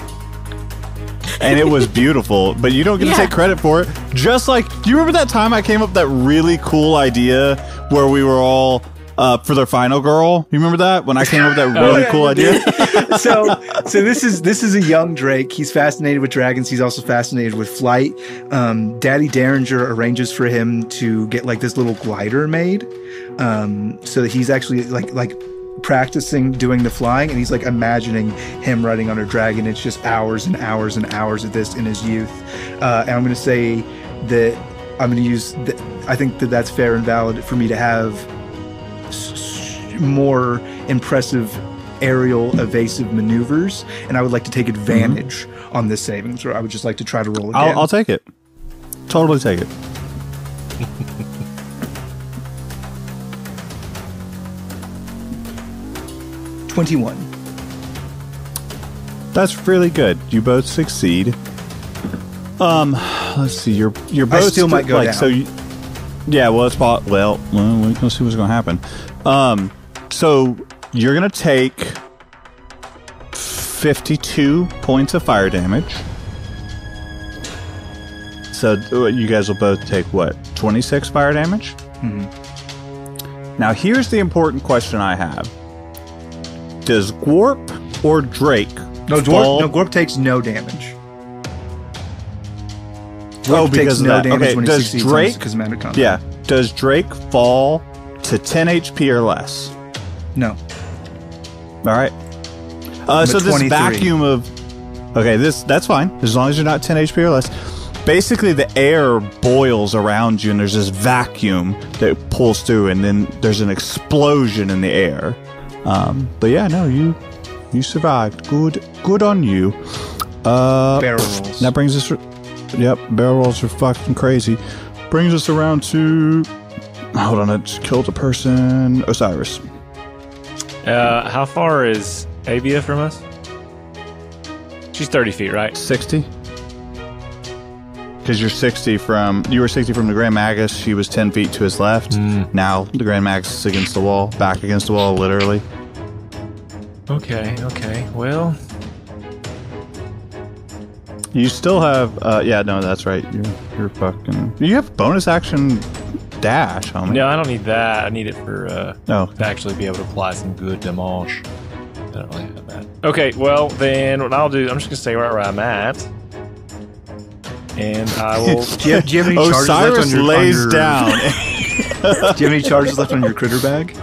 and it was beautiful, but you don't get to Yeah. take credit for it. Just like, do you remember that time I came up with that really cool idea where we were all for their final girl? You remember that when I came up with that really cool idea? So this is a young Drake. He's fascinated with dragons. He's also fascinated with flight. Daddy Derringer arranges for him to get like this little glider made, so that he's actually like practicing doing the flying, and he's like imagining him riding on a dragon. It's just hours and hours and hours of this in his youth. And I'm going to say that I'm going to use. I think that that's fair and valid for me to have more impressive aerial evasive maneuvers, and I would like to take advantage on this saving throw. I would just like to try to roll again. I'll take it. Totally take it. $21. That's really good. You both succeed. Let's see. You're both still might go down. So yeah. Well, it's well. We're gonna see what's gonna happen. So you're gonna take 52 points of fire damage. So you guys will both take what? 26 fire damage. Now, here's the important question I have. Does Gorp or Drake fall? Gorp takes no damage. Oh, because of that. Okay, when he does succeeds Drake... because magic combat. Yeah. Does Drake fall to 10 HP or less? No. All right. So this 23. vacuum of... Okay, that's fine. As long as you're not 10 HP or less. Basically, the air boils around you, and there's this vacuum that pulls through, and then there's an explosion in the air. But yeah, no, you survived. Good on you. Barrel rolls. That brings us... Yep, barrel rolls are fucking crazy. Brings us around to... Hold on, I just killed a person. Osiris. How far is Avia from us? She's 30 feet, right? 60. Because you were 60 from the Grand Magus. She was 10 feet to his left. Now the Grand Magus is against the wall, back against the wall, literally. Okay. Well, You still have, yeah, no, that's right. You're fucking. You have bonus action dash, homie. no, I don't need that. I need it for Oh. to actually be able to apply some good damage. I don't really have that. Okay, well then, what I'll do, I'm just gonna stay right where I'm at, and I will. Do you have any charges left Osiris on your lays down. Do you have any charges left on your critter bag?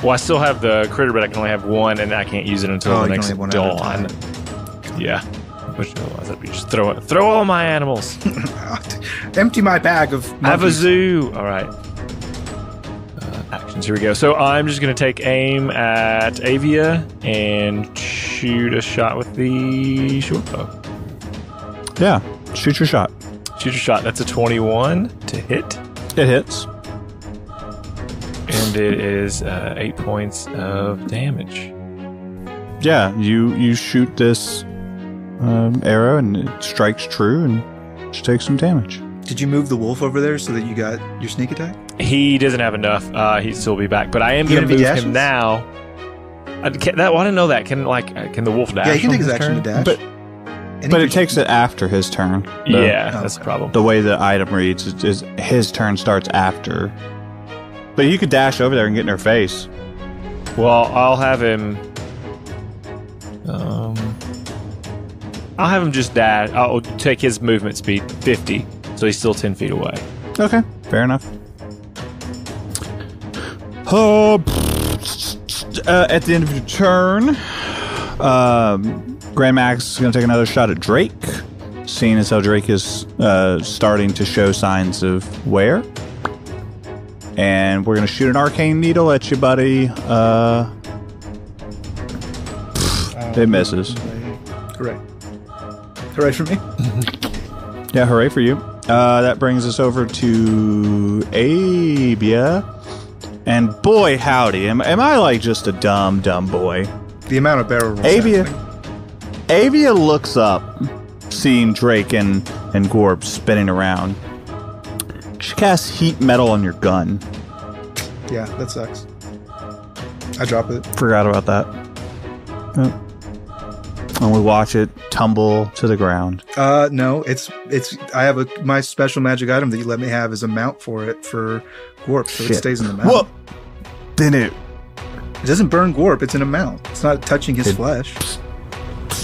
Well, I still have the critter, but I can only have one, and I can't use it until the you can next only have one at a dawn. time. Yeah. Which otherwise I'd be just throw all my animals. Empty my bag of monkeys. Have a zoo. All right. Actions. Here we go. So I'm just going to take aim at Avia and shoot a shot with the short bow. Yeah, shoot your shot. Shoot a shot. That's a 21 to hit. It hits. And it is 8 points of damage. Yeah, you shoot this arrow and it strikes true and she takes some damage. Did you move the wolf over there so that you got your sneak attack? He doesn't have enough. He'd still be back, but I am He going to gonna be move dashes? him now. I didn't know that. Can the wolf dash? Yeah, he can on take his his action to turn? dash. But it takes it after his turn. That's the okay. problem. The way the item reads is his turn starts after. But you could dash over there and get in her face. Well, I'll have him just dash. I'll take his movement speed 50, so he's still 10 feet away. Okay, fair enough. At the end of your turn, Grand Max is going to take another shot at Drake, seeing as how Drake is starting to show signs of wear. And we're going to shoot an arcane needle at you, buddy. It misses. Hooray. Hooray for me. Yeah, hooray for you. That brings us over to Abia. And boy, howdy. Am I like just a dumb boy? The amount of barrel rolls. Avia looks up, seeing Drake and Gorb spinning around. She casts heat metal on your gun. Yeah, that sucks. I drop it. Forgot about that. Oh. And we watch it tumble to the ground. No, it's. I have my special magic item that you let me have as a mount for it for Gorp, so it stays in the mount. Well, then it It doesn't burn Gorp. It's in a mount. It's not touching his flesh.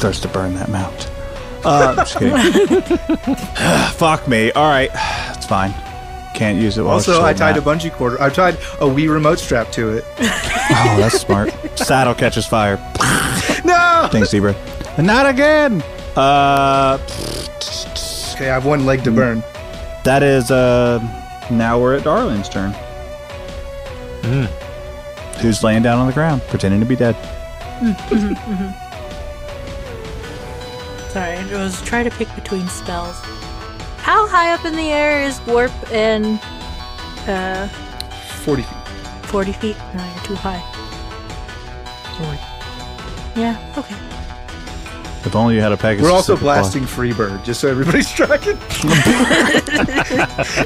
starts to burn that mount. Just kidding. Fuck me. All right, it's fine. Can't use it. While it's Also, still I tied a mad. bungee cord. I tied a Wii remote strap to it. Oh, that's smart. Saddle catches fire. No. Thanks, Zebra. Not again. Okay, I have one leg to burn. That is. Now we're at Darlin's turn. Who's laying down on the ground, pretending to be dead. Sorry, I was trying to pick between spells. How high up in the air is Warp and 40 feet. 40 feet? No, you're too high. Sorry. Yeah, okay. If only you had a Pegasus. We're also that could fly. blasting Freebird, just so everybody's tracking.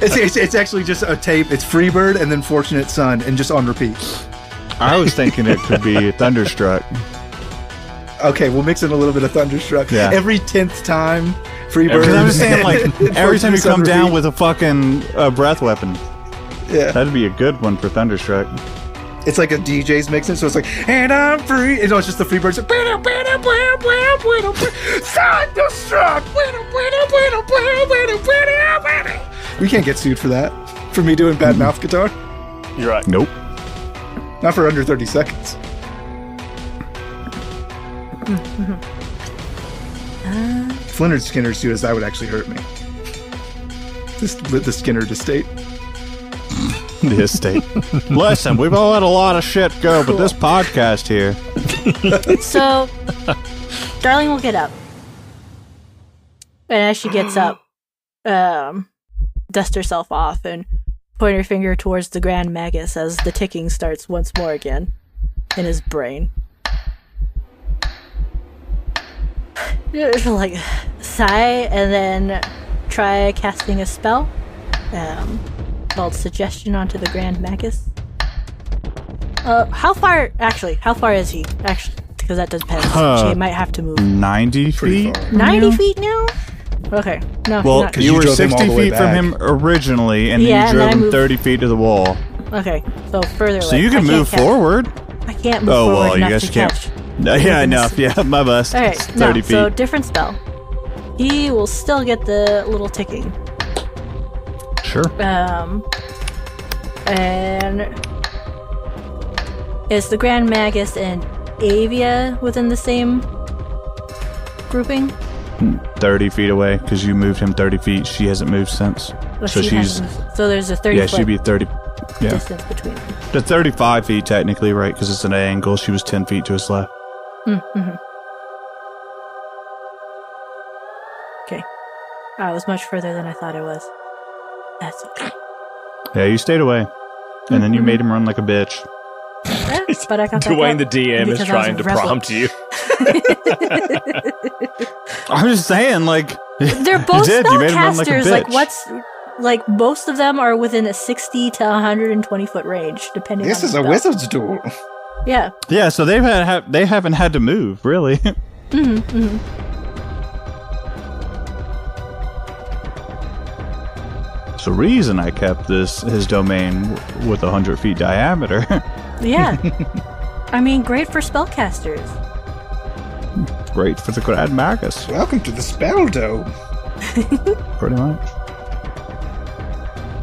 it's actually just a tape. It's Freebird and then Fortunate Son, and just on repeat. I was thinking it could be Thunderstruck. Okay, we'll mix in a little bit of Thunderstruck. Yeah. Every 10th time Free bird. Because I'm just saying, like, every time you come 400 down feet. with a fucking breath weapon, Yeah. that'd be a good one for Thunderstruck. It's like a DJ's mixing, so it's like, and I'm free. And no, it's just the free birds. Thunderstruck. We can't get sued for that. For me doing bad mouth guitar. You're right. Nope. Not for under 30 seconds. If Leonard Skinner sued us, that would actually hurt me. The Skinner estate. The estate. Listen, we've all let a lot of shit go, but this podcast here. So, Darling will get up. And as she gets up, dust herself off and point her finger towards the Grand Magus as the ticking starts once more again in his brain. She'll, like, sigh and then try casting a spell called Suggestion onto the Grand Magus. How far is he? Actually, because that depends. She might have to move. 90 feet? 90 feet now? Okay. No, Well, not. you were drove him 60 all the way feet from back. him originally, and Yeah, then you and then I drove him moved- 30 feet to the wall. Okay, so further away. So you I can can't move catch- forward. I can't move Oh, forward well, you enough guys to can't. catch. Yeah, enough. Yeah, my bust. Alright, It's no, 30 feet. so different spell. He will still get the little ticking. Sure. And is the Grand Magus and Avia within the same grouping? 30 feet away, because you moved him 30 feet. She hasn't moved since. Well, So she she's. hasn't- so there's a 30 Yeah, foot she'd be 30. Yeah. distance between them. The 35 feet, technically, right? Because it's an angle. She was 10 feet to his left. Mm-hmm. Okay. I was much further than I thought it was. That's okay. Yeah, you stayed away. And then you made him run like a bitch. Yeah, but I got back Dwayne, up the DM, is because I was trying a to rebel. prompt you. I'm just saying, like. They're both you did. You made him run like a spellcasters. bitch. Like, what's like most of them are within a 60 to 120 foot range, depending. This on is the a spell. wizard's duel. Yeah. Yeah, so they haven't had to move, really. It's the reason I kept his domain with 100 feet diameter. Yeah. I mean, great for spellcasters. Great for the Grand Magus, Welcome to the spell dome. pretty much.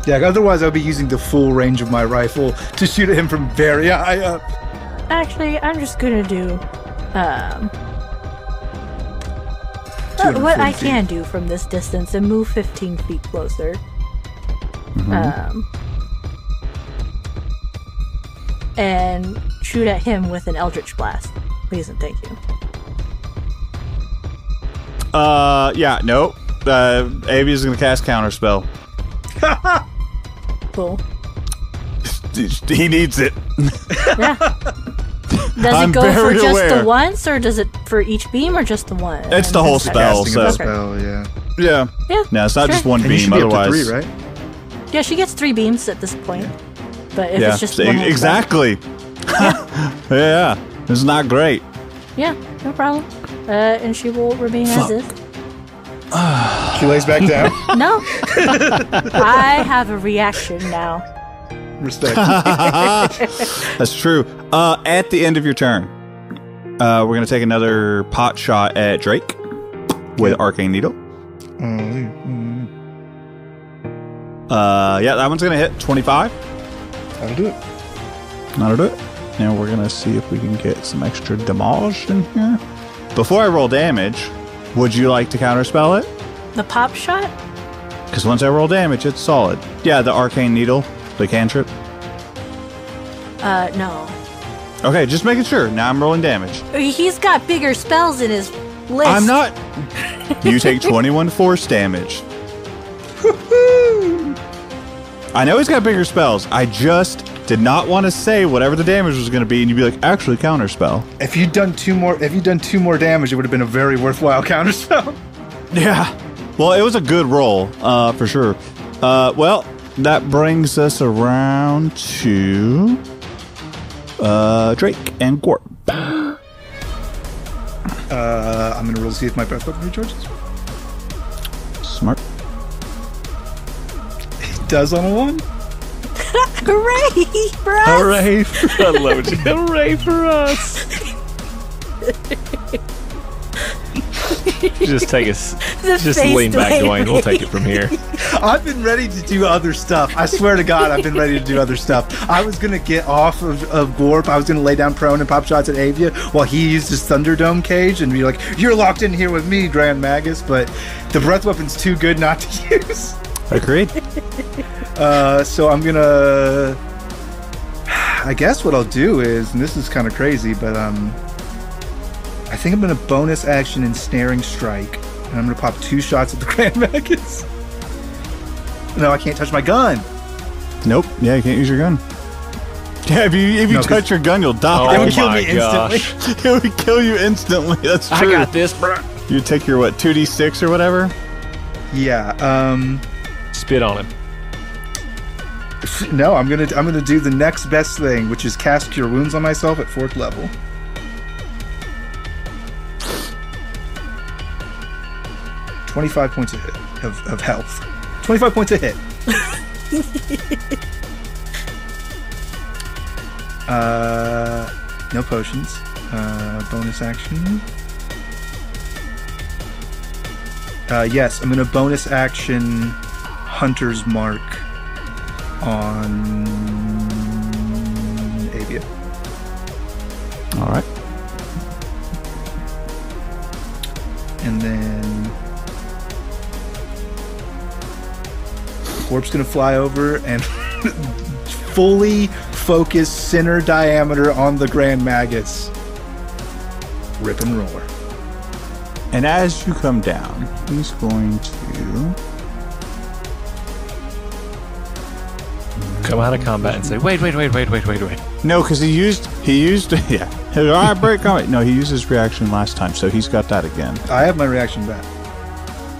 Yeah, otherwise I'll be using the full range of my rifle to shoot at him from very high up. Actually, I'm just gonna do what I 240 can do from this distance and move 15 feet closer. And shoot at him with an Eldritch Blast. Please and thank you. Yeah, nope. Avia's gonna cast Counterspell. Cool. He needs it. Yeah. Does I'm it go for very just aware. the once, or does it for each beam, or just the one? It's the whole Okay. spell, Casting so of a Okay. spell, yeah. yeah. Yeah. No, it's not just sure. one And you beam. should be up Otherwise, to 3, right? Yeah, she gets 3 beams at this point. But if yeah, it's just so one whole exactly. Yeah, it's not great. spell- Yeah, no problem. And she will remain as is. She lays back down. No. I have a reaction now. Respect. That's true. At the end of your turn, we're gonna take another pot shot at Drake with Arcane Needle. Yeah, that one's gonna hit 25. That'll do it. That'll do it. Now we're gonna see if we can get some extra damage in here. Before I roll damage, would you like to counterspell it? The pop shot? Because once I roll damage, it's solid. Yeah, the Arcane Needle, the cantrip. No. Okay, just making sure. Now I'm rolling damage. He's got bigger spells in his list. I'm not. You take 21 force damage. I know he's got bigger spells. I just did not want to say whatever the damage was going to be, and you'd be like, actually, counterspell. If you'd done two more damage, it would have been a very worthwhile counterspell. Yeah. Well, it was a good roll, for sure. Well, that brings us around to Drake and Gorp. I'm gonna roll to see if my breath weapon recharges. Smart. It does on a 1. Hooray for us! Hooray! I love it. Hooray for us! Just take us. Just lean back, Dwayne. We'll take it from here. I've been ready to do other stuff. I swear to God, I've been ready to do other stuff. I was going to get off of Gorp. I was going to lay down prone and pop shots at Avia while he used his Thunderdome cage and be like, you're locked in here with me, Grand Magus. But the breath weapon's too good not to use. Agreed. So I'm going to... I guess what I'll do is, and this is kind of crazy, but I think I'm going to bonus action Ensnaring Strike. And I'm going to pop 2 shots at the Grand Magus. No, I can't touch my gun. Nope. Yeah, you can't use your gun. Yeah, if you touch your gun, you'll die. It would kill me gosh. instantly. It would kill you instantly. That's true. I got this, bro. You take your, 2d6 or whatever? Yeah, Spit on him. no, I'm gonna do the next best thing, which is cast Cure Wounds on myself at 4th level. $25 points a hit of health. 25 points a hit. No potions. Bonus action. Yes, I'm gonna bonus action Hunter's Mark on Avia. All right. And then Warp's gonna fly over and fully focus center diameter on the Grand Magus. Rip and roar. And as you come down, he's going to... Come out of combat and say, wait. No, because he used yeah. All right, break combat. No, he used his reaction last time, so he's got that again. I have my reaction back.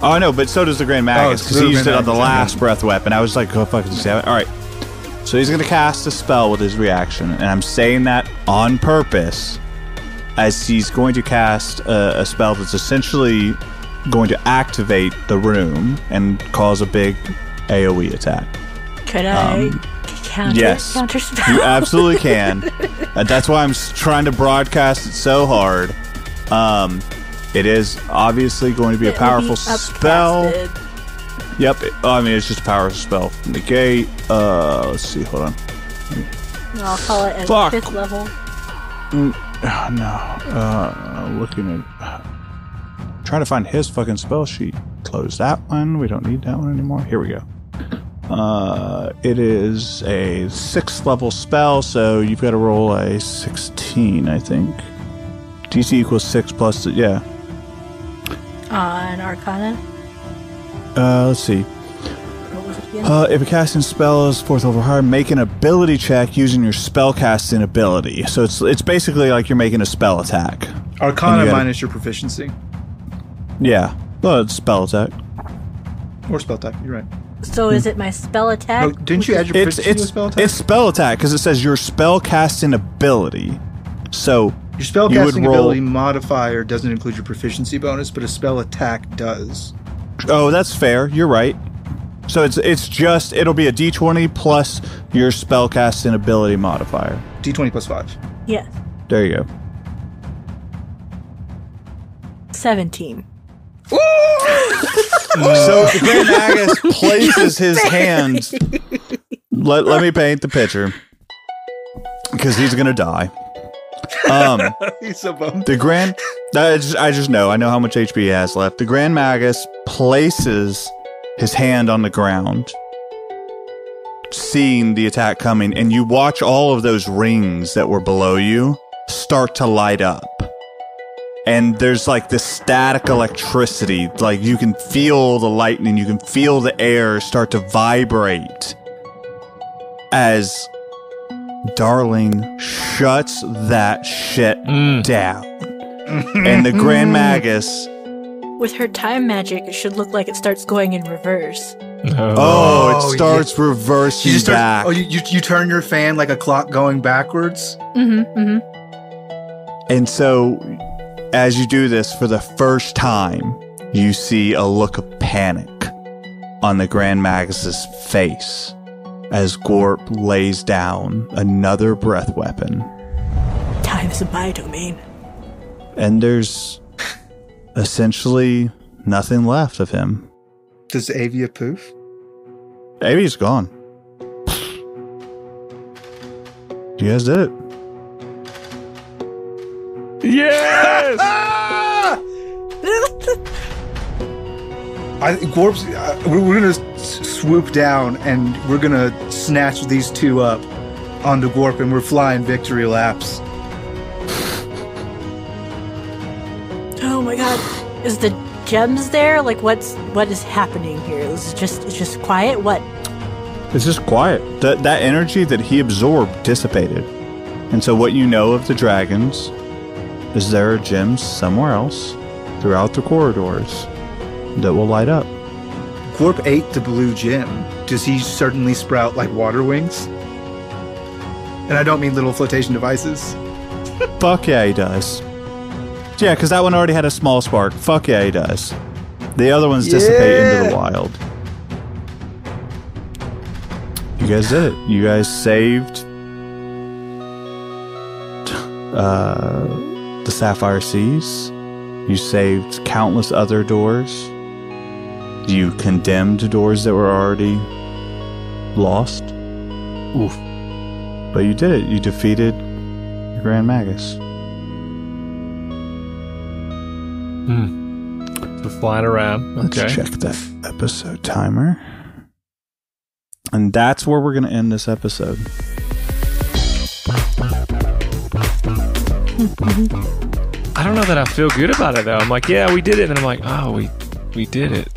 Oh, no, but so does the Grand Magus, because he used it on the last Magus. breath weapon. I was like, oh, fuck, does he have it? All right. So he's going to cast a spell with his reaction, and I'm saying that on purpose, as he's going to cast a spell that's essentially going to activate the room and cause a big AoE attack. Could I Yes, counter spell? you absolutely can. That's why I'm trying to broadcast it so hard. It is obviously going to be a powerful spell. Yep. I mean, it's just a powerful spell. Negate. Let's see. Hold on. I'll call it at Fuck. 5th level. No. Looking at. Trying to find his fucking spell sheet. Close that one. We don't need that one anymore. Here we go. It is a 6th level spell, so you've got to roll a 16, I think. DC equals 6 plus, yeah. On Arcana? Let's see. What was it again? If a casting spell is 4th level or higher, make an ability check using your spell casting ability. So it's basically like you're making a spell attack. Arcana minus your proficiency. Yeah. Well, it's spell attack. Or spell type, you're right. So is it my spell attack? No, didn't you add your proficiency to spell attack? It's spell attack because it says your spell casting ability. So Your spell you would casting roll- ability modifier doesn't include your proficiency bonus, but a spell attack does. Oh, that's fair. You're right. So it's just it'll be a D20 plus your spell casting ability modifier. D20 plus 5. Yes. There you go. 17. So the Grand Magus places his hand. Let me paint the picture, because he's gonna die. He's so bummed. The Grand, I just know. I know how much HP he has left. The Grand Magus places his hand on the ground, seeing the attack coming, and you watch all of those rings that were below you start to light up. And there's like this static electricity, like you can feel the lightning, you can feel the air start to vibrate as Darling shuts that shit down. And the Grand Magus... With her time magic, it should look like it starts going in reverse. Oh, it starts reversing You just back. start, you turn your fan like a clock going backwards? And so, as you do this for the first time, you see a look of panic on the Grand Magus's face as Gorp lays down another breath weapon. Time's a biodomain. And there's essentially nothing left of him. Does Avia poof? Avia's gone. You guys did it. Yes! Gorp's, we're going to swoop down and we're going to snatch these two up onto Gorp and we're flying victory laps. Oh my god. Is the gems there? Like, what is happening here? It's just quiet? What? It's just quiet. That energy that he absorbed dissipated. And so what you know of the dragons is there are gems somewhere else throughout the corridors that will light up. Gorp ate the blue gem. Does he certainly sprout like water wings? And I don't mean little flotation devices. Fuck yeah, he does. Yeah, because that one already had a small spark. Fuck yeah, he does. The other ones dissipate into the wild. You guys did it. You guys saved the Sapphire Seas. You saved countless other doors. You condemned doors that were already lost. Oof. But you did it. You defeated the Grand Magus. We're flying around. Okay. Let's check that episode timer. And that's where we're going to end this episode. I don't know that I feel good about it, though. I'm like, yeah, we did it. And I'm like, oh, we did it.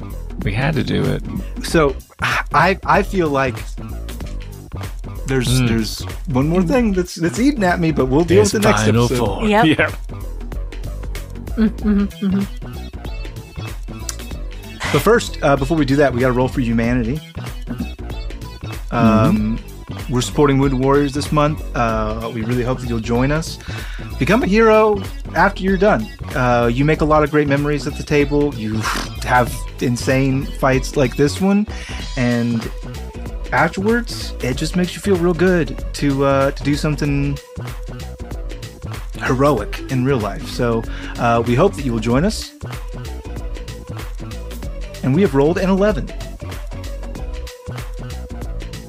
We had to do it. So I feel like there's one more thing that's eating at me, but we'll deal with the next Final episode. Four. Yep. Yeah. But first, before we do that, we got to roll for humanity. We're supporting Wounded Warriors this month. We really hope that you'll join us. Become a hero after you're done. You make a lot of great memories at the table. You have insane fights like this one, and afterwards, it just makes you feel real good to do something heroic in real life. So we hope that you will join us. And we have rolled an 11.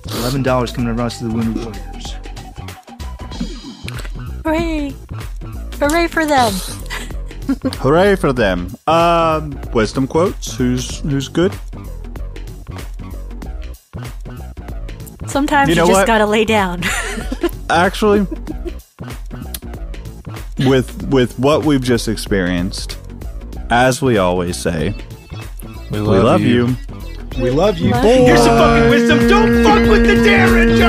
$11 coming across to the Wounded Warriors. Hooray! Hooray for them! Hooray for them. Wisdom quotes. Who's good? Sometimes You you, know just what? gotta lay down. Actually, with what we've just experienced, as we always say, we love you. We love you. Love Here's you. some fucking wisdom. Don't fuck with the damage!